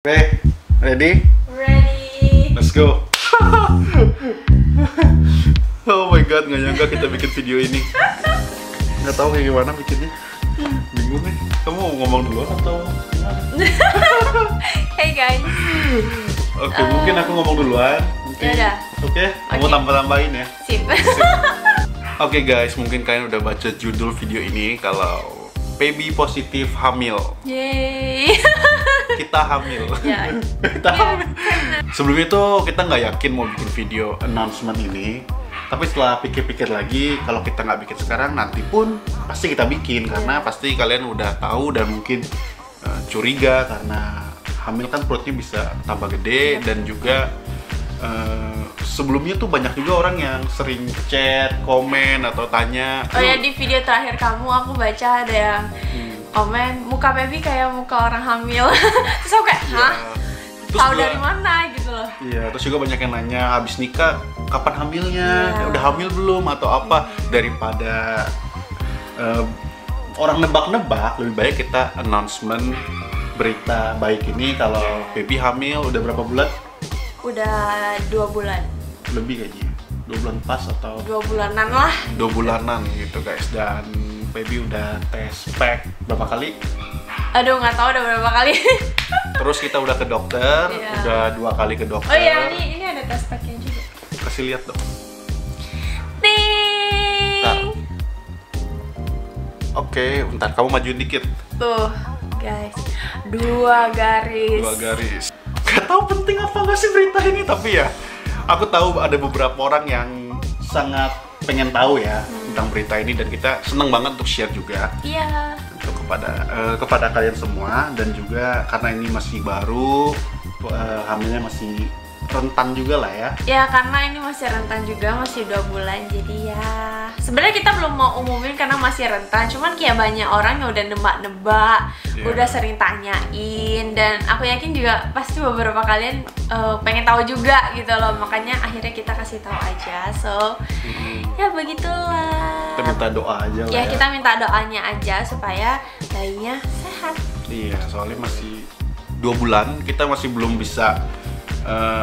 Oke, ready? Ready. Let's go. Oh my god, nggak nyangka kita bikin video ini. Nggak tahu kayak gimana bikinnya. Bingung nih. Kamu mau ngomong duluan atau gimana? Hey guys. Oke, mungkin aku ngomong duluan. Yaudah. Oke, kamu tambah-tambahin ya. Sip. Oke guys, mungkin kalian udah baca judul video ini kalau baby positif hamil. Yeay. Kita hamil. Ya. Kita hamil. Sebelum itu kita nggak yakin mau bikin video announcement ini. Tapi setelah pikir-pikir lagi, kalau kita nggak bikin sekarang, nanti pun pasti kita bikin. Karena pasti kalian udah tahu dan mungkin curiga karena hamil kan perutnya bisa tambah gede. Dan juga sebelumnya tuh banyak juga orang yang sering chat, komen, atau tanya. Oh ya, di video terakhir kamu aku baca ada yang komen muka baby kayak muka orang hamil. Terus aku kayak, hah? Tahu dari mana gitu loh. Iya, terus juga banyak yang nanya habis nikah kapan hamilnya, udah hamil belum atau apa. Daripada orang nebak-nebak, lebih baik kita announcement berita baik ini kalau baby hamil. Udah berapa bulan? Udah 2 bulan. Lebih kayaknya 2 bulan pas atau 2 bulanan lah. 2 bulanan gitu guys. Dan baby udah tes pack berapa kali? Aduh, nggak tahu udah berapa kali. Terus kita udah ke dokter, udah 2 kali ke dokter. Oh iya, ini ada tes packnya juga. Kasih lihat dong. Ting. Oke, bentar kamu majuin dikit. Tuh, guys. 2 garis. 2 garis. Gak tahu penting apa nggak sih berita ini, tapi ya aku tahu ada beberapa orang yang sangat pengen tahu ya tentang berita ini, dan kita seneng banget untuk share juga. Iya. Untuk kepada kalian semua, dan juga karena ini masih baru, hamilnya masih rentan juga lah ya. Ya, karena ini masih rentan juga, masih 2 bulan. Jadi ya sebenarnya kita belum mau umumin karena masih rentan. Cuman kayak banyak orang yang udah nebak-nebak, udah sering tanyain, dan aku yakin juga pasti beberapa kalian pengen tahu juga gitu loh. Makanya akhirnya kita kasih tahu aja. So ya begitulah. Kita minta doa aja lah ya. Ya, kita minta doanya aja supaya bayinya sehat. Iya, soalnya masih 2 bulan, kita masih belum bisa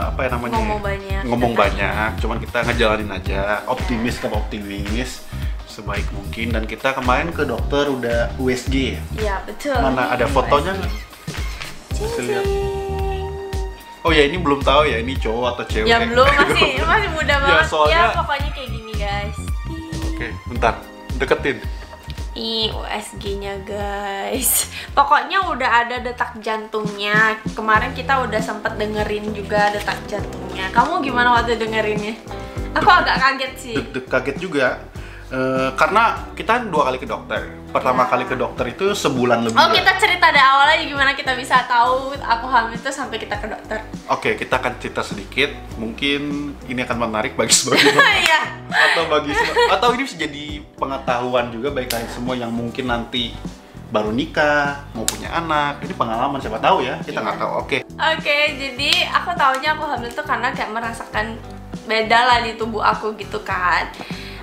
apa ya namanya, ngomong banyak, cuman kita ngejalanin aja, optimis sebaik mungkin. Dan kita kemarin ke dokter udah USG ya. Iya betul. Mana ada fotonya nggak? Bisa lihat. Oh ya, ini belum tahu ya ini cowok atau cewek. Ya belum, masih muda banget. soalnya... Ya pokoknya kayak gini guys. Oke, bentar, deketin. USG-nya guys. Pokoknya udah ada detak jantungnya. Kemarin kita udah sempet dengerin juga detak jantungnya. Kamu gimana waktu dengerinnya? Aku agak kaget sih. Kaget juga. Karena kita 2 kali ke dokter. Pertama kali ke dokter itu sebulan lebih. Oh, kita cerita dari awal aja gimana kita bisa tahu aku hamil itu sampai kita ke dokter. Oke, kita akan cerita sedikit. Mungkin ini akan menarik bagi sebagian Iya. atau ini bisa jadi pengetahuan juga bagi kalian semua yang mungkin nanti baru nikah, mau punya anak. Ini pengalaman, siapa tahu ya, kita nggak tahu. Oke, jadi aku taunya aku hamil tuh karena kayak merasakan beda lah di tubuh aku gitu kan.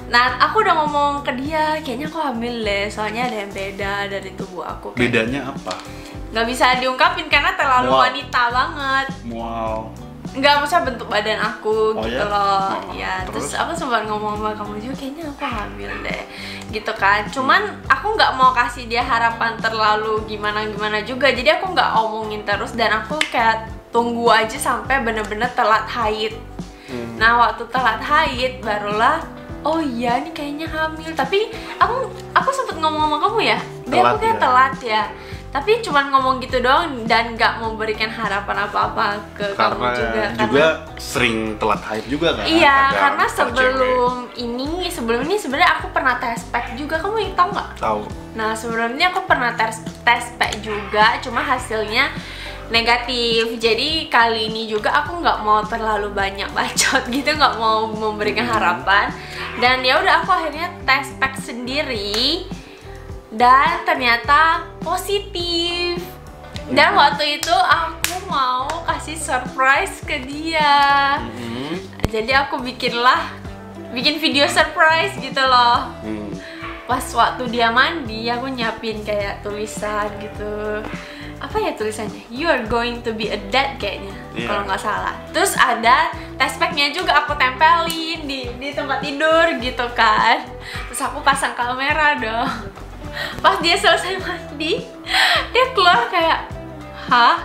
Nah, aku udah ngomong ke dia, kayaknya aku hamil deh, soalnya ada yang beda dari tubuh aku. Bedanya apa? Nggak bisa diungkapin karena terlalu wanita banget. Wow. Nggak, maksudnya bentuk badan aku gitu loh. Ya, terus aku sempat ngomong sama kamu juga, kayaknya aku hamil deh, gitu kan. Cuman aku nggak mau kasih dia harapan terlalu gimana-gimana juga, jadi aku nggak omongin terus, dan aku kayak tunggu aja sampai bener-bener telat haid. Nah, waktu telat haid barulah, oh iya ini kayaknya hamil. Tapi aku sempet ngomong sama kamu ya, aku kayak telat ya. Tapi cuman ngomong gitu doang dan nggak memberikan harapan apa-apa ke kamu juga. Karena sering telat haid juga kan? Iya, karena sebelum ini sebenarnya aku pernah tes pack juga. Kamu yang tahu nggak? Tahu. Nah, sebelumnya aku pernah tes pack juga, cuma hasilnya negatif. Jadi kali ini juga aku nggak mau terlalu banyak bacot gitu, nggak mau memberikan harapan. Dan ya udah, aku akhirnya tes pack sendiri dan ternyata positif. Dan waktu itu aku mau kasih surprise ke dia. Jadi aku bikin video surprise gitu loh. Pas waktu dia mandi, aku nyiapin kayak tulisan gitu. apa ya tulisannya, you are going to be a dad kayaknya, kalau Iya. nggak salah. Terus ada test packnya juga aku tempelin di tempat tidur gitu kan. Terus aku pasang kamera dong. Pas dia selesai mandi, dia keluar kayak, hah?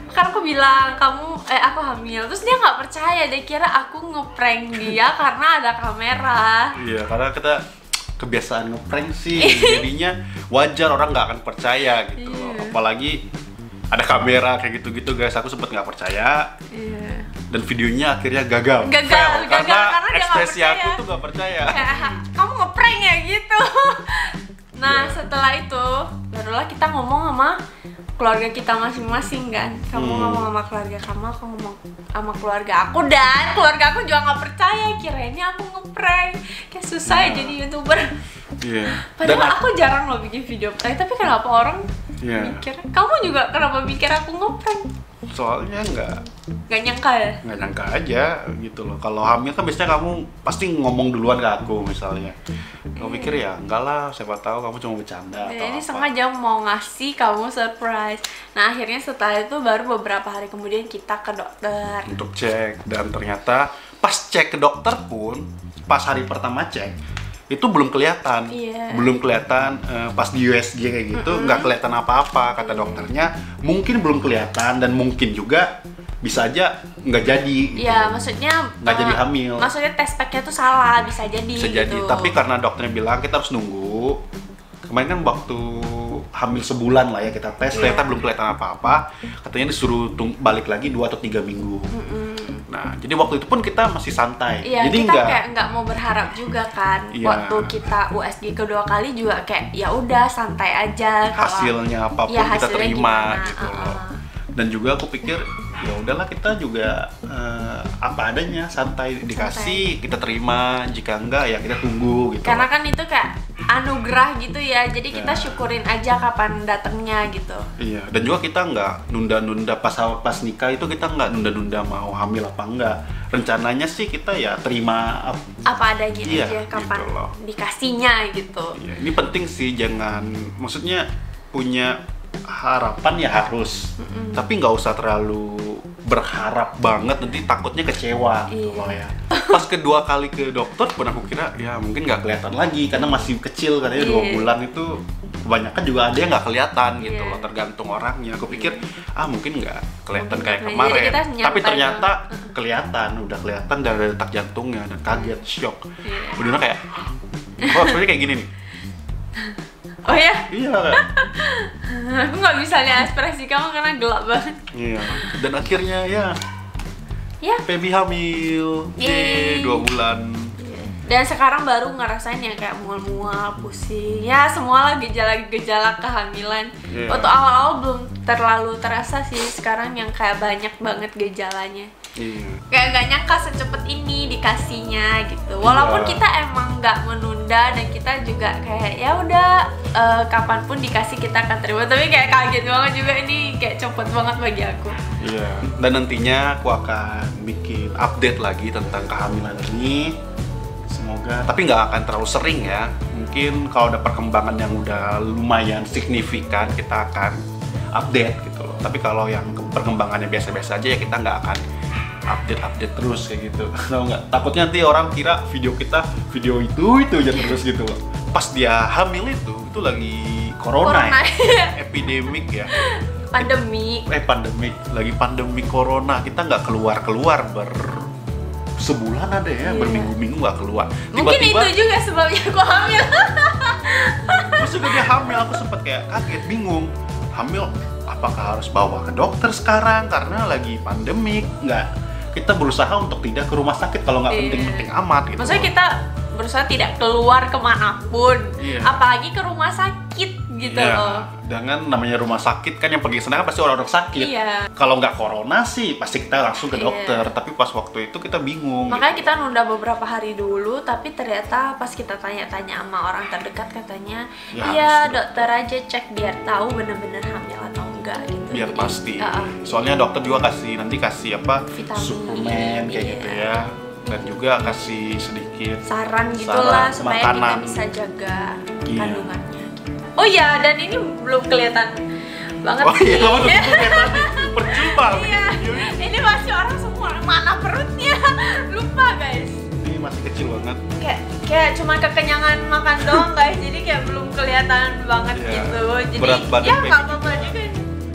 Kan aku bilang aku hamil. Terus dia nggak percaya, dia kira aku ngeprank dia karena ada kamera. Iya, karena kita kebiasaan ngeprank sih, jadinya wajar orang nggak akan percaya gitu loh. Apalagi ada kamera kayak gitu-gitu guys, aku sempet nggak percaya. Iya. Dan videonya akhirnya gagal. Gagal Fail, karena dia nggak ekspresi percaya. aku tuh nggak percaya. Kayak, kamu ngeprank ya gitu. Nah, setelah itu barulah kita ngomong sama keluarga kita masing-masing kan. Kamu ngomong sama keluarga kamu, aku ngomong sama keluarga aku, dan keluarga aku juga nggak percaya, kirainnya aku ngeprank. Kayak susah ya jadi YouTuber. Iya. Padahal aku jarang loh bikin video prank, tapi kenapa orang Iya. mikir? Kamu juga kenapa mikir aku ngeprank? Soalnya Gak nyangka ya? nggak nyangka aja gitu loh. Kalau hamil kan biasanya kamu pasti ngomong duluan ke aku misalnya. Kamu pikir ya enggak lah, siapa tahu kamu cuma bercanda atau Ini apa. sengaja mau ngasih kamu surprise. Nah, akhirnya setelah itu baru beberapa hari kemudian kita ke dokter. Untuk cek, dan ternyata pas cek ke dokter pun pas hari pertama cek itu belum kelihatan. Iya. Belum kelihatan pas di USG kayak gitu nggak kelihatan apa-apa kata dokternya. Mungkin belum kelihatan dan mungkin juga bisa aja nggak jadi gitu. Iya, maksudnya Nggak jadi hamil. Maksudnya test packnya tuh salah, bisa jadi. Bisa jadi, gitu. tapi karena dokternya bilang kita harus nunggu. Kemarin kan waktu hamil sebulan lah ya kita tes, ternyata belum kelihatan apa-apa. Katanya disuruh balik lagi 2 atau 3 minggu. Nah, jadi waktu itu pun kita masih santai. Iya, jadi kita kayak nggak mau berharap juga kan. Iya. Waktu kita USG kedua kali juga kayak ya udah santai aja. Kalau hasilnya apapun ya, kita hasilnya terima gimana, gitu loh. Dan juga aku pikir ya udahlah, kita juga apa adanya, santai, dikasih kita terima, jika enggak ya kita tunggu gitu. Karena kan itu kayak anugerah gitu ya, jadi kita Ya. syukurin aja kapan datangnya gitu. Iya, dan juga kita nggak nunda-nunda pas nikah itu, kita nggak nunda-nunda mau hamil apa enggak. Rencananya sih kita ya terima Apa adanya Iya, aja kapan gitu loh. dikasihnya gitu. ya, ini penting sih, jangan, maksudnya punya harapan ya harus, tapi nggak usah terlalu berharap banget, nanti takutnya kecewa gitu Iya. loh ya. Pas kedua kali ke dokter pun aku kira ya mungkin nggak kelihatan lagi karena masih kecil, katanya 2 Iya. bulan itu kebanyakan juga ada yang nggak kelihatan gitu Iya. loh, tergantung orangnya. Aku pikir mungkin nggak kelihatan Mungkin kayak nggak. kemarin, Jadi kita tapi nyantai ternyata kelihatan, udah kelihatan dari detak jantungnya, dan kaget, shock. Iya. Udah kayak, oh sebenarnya kayak gini nih. Oh ya, Iya kan? aku nggak bisa lihat ekspresi kamu karena gelap banget. Iya. Dan akhirnya ya Ya, baby hamil, Yeay. 2 bulan. dan sekarang baru ngerasain yang kayak mual-mual, pusing, ya semua lah gejala-gejala kehamilan. Iya. Waktu awal-awal belum terlalu terasa sih, sekarang yang kayak banyak banget gejalanya. Iya. Kayak gak nyangka secepat ini dikasihnya gitu. Walaupun Iya. kita emang nggak menunda, dan kita juga kayak ya udah kapanpun dikasih kita akan terima. Tapi kayak kaget banget juga, ini kayak cepet banget bagi aku. Iya. Dan nantinya aku akan bikin update lagi tentang kehamilan ini. Semoga, tapi nggak akan terlalu sering ya. Mungkin kalau ada perkembangan yang udah lumayan signifikan, kita akan update gitu loh. Tapi kalau yang perkembangannya biasa-biasa aja ya kita nggak akan update terus kayak gitu. Tahu nggak? Takutnya nanti orang kira video kita video itu aja terus gitu loh. Pas dia hamil itu lagi corona. Corona. Ya? Epidemik ya. Pandemi. Lagi pandemi corona, kita nggak keluar sebulan ada ya, Iya. berminggu-minggu nggak keluar. Mungkin itu juga sebabnya aku hamil. Maksudnya dia hamil, aku sempet kayak kaget, bingung. Hamil, apakah harus bawa ke dokter sekarang karena lagi pandemik? Nggak. Kita berusaha untuk tidak ke rumah sakit kalau nggak Iya. penting-penting amat gitu. Maksudnya loh. kita berusaha tidak keluar kemanapun, Iya. apalagi ke rumah sakit gitu Iya. loh. Dengan namanya rumah sakit kan yang pergi ke sana kan pasti orang-orang sakit. Iya. Kalau nggak corona sih pasti kita langsung ke Iya. dokter. Tapi pas waktu itu kita bingung. Makanya gitu. kita nunda beberapa hari dulu, tapi ternyata pas kita tanya-tanya sama orang terdekat katanya, Ya, iya harus dokter aja cek biar tahu bener-bener hamil atau enggak gitu. Biar Jadi, pasti. uh-uh. Soalnya dokter juga nanti kasih apa? Vitamin, suplemen kayak iya. gitu ya. Dan juga kasih sedikit saran gitulah supaya makanan. kita bisa jaga Iya. kandungannya gitu. Oh ya, dan ini belum kelihatan banget Oh sih. iya, kamu tuh kayak tadi percuma bikin Iya. video ini. Ini masih orang semua mana perutnya? Lupa guys. Ini masih kecil banget. Kayak cuma kekenyangan makan doang guys. Jadi kayak belum kelihatan banget Iya. gitu. Jadi Berat badan ya baby nggak apa-apa juga.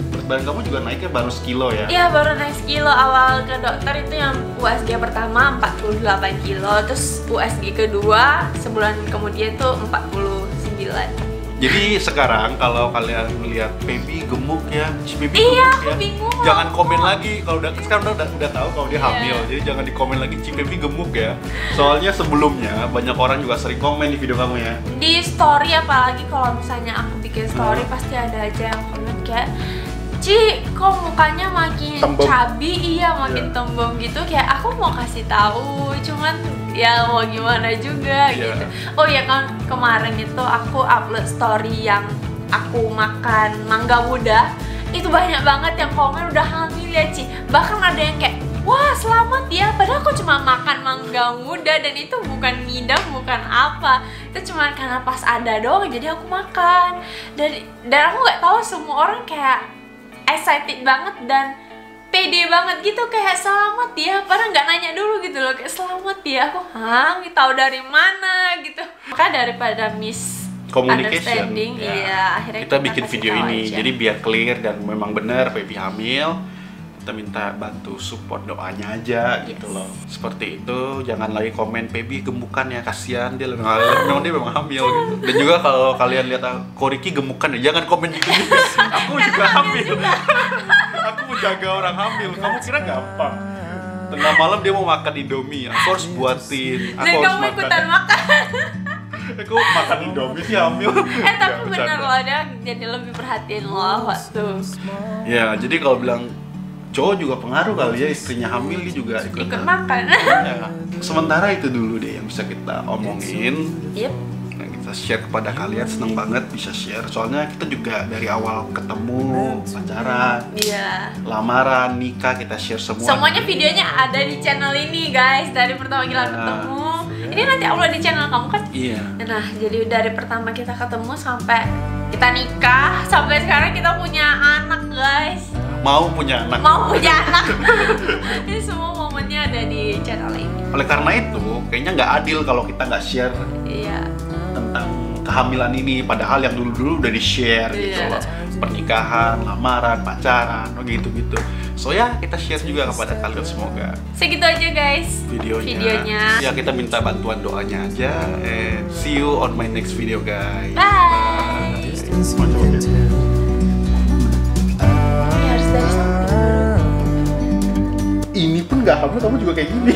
Berat badan kamu juga naiknya baru sekilo ya? Iya baru naik sekilo. Awal ke dokter itu yang USG pertama 48 kilo, terus USG kedua sebulan kemudian tuh 49. Jadi sekarang kalau kalian melihat baby gemuk ya, si baby Iya, gemuk aku ya, bingung. jangan komen lagi kalau sekarang udah tahu kalau dia Iya. hamil. Jadi jangan dikomen lagi si baby gemuk ya. Soalnya sebelumnya banyak orang juga sering komen di video kamu ya. Di story apalagi kalau misalnya aku bikin story pasti ada aja yang komen kayak Ci, kok mukanya makin Tembem. cabi, iya makin Iya. tembem gitu. Kayak aku mau kasih tahu, cuman ya mau gimana juga Iya. gitu. Oh ya kan kemarin itu aku upload story yang aku makan mangga muda. Itu banyak banget yang komen udah hamil ya Ci. Bahkan ada yang kayak wah selamat ya, padahal aku cuma makan mangga muda dan itu bukan ngidam, bukan apa. Itu cuma karena pas ada doang jadi aku makan. Dan aku nggak tahu semua orang kayak excited banget dan pede banget gitu kayak selamat ya, padahal nggak nanya dulu gitu loh, kayak selamat ya. Aku tahu dari mana gitu. Maka daripada Communication. understanding, Ya. iya akhirnya Kita bikin kasih video tahu ini aja. jadi biar clear dan memang benar baby hamil. Kita minta bantu support doanya aja gitu Yes. loh. Seperti itu, jangan lagi komen baby gemukan ya, kasihan dia memang dia memang hamil gitu. Dan juga kalau kalian lihat Koriki gemukan ya, jangan komen gitu. Aku juga hamil. Aku menjaga orang hamil. Kamu kira gampang? Tengah malam dia mau makan Indomie, aku harus buatin. Aku Dan harus kamu ikutan makan. Aku makan Indomie sih hamil. Tapi Nggak, bener bercanda. loh, dia jadi lebih perhatian loh waktu Ya, jadi kalau bilang cowok juga pengaruh kali ya, istrinya hamil dia juga ikut makan. Ya, sementara itu dulu deh yang bisa kita omongin, Yep. yang kita share kepada kalian. Seneng banget bisa share, soalnya kita juga dari awal ketemu, pacaran, Iya. lamaran, nikah, kita share semua. Semuanya videonya ada di channel ini guys. Dari pertama kita Iya. ketemu. Ini nanti upload di channel kamu kan? Iya. Nah, jadi dari pertama kita ketemu sampai kita nikah, sampai sekarang kita punya anak guys. Mau punya anak. Mau punya anak. Ini semua momennya ada di channel ini. Oleh karena itu, kayaknya nggak adil kalau kita nggak share Iya. tentang kehamilan ini, padahal yang dulu-dulu udah di-share gitu Iya. loh. Pernikahan, lamaran, pacaran, gitu-gitu. So ya, kita share juga kepada kalian, semoga Segitu aja guys videonya. Ya, kita minta bantuan doanya aja. And see you on my next video, guys. Bye. Ini harus dari samping dulu. Ini pun nggak hamil, kamu juga kayak gini.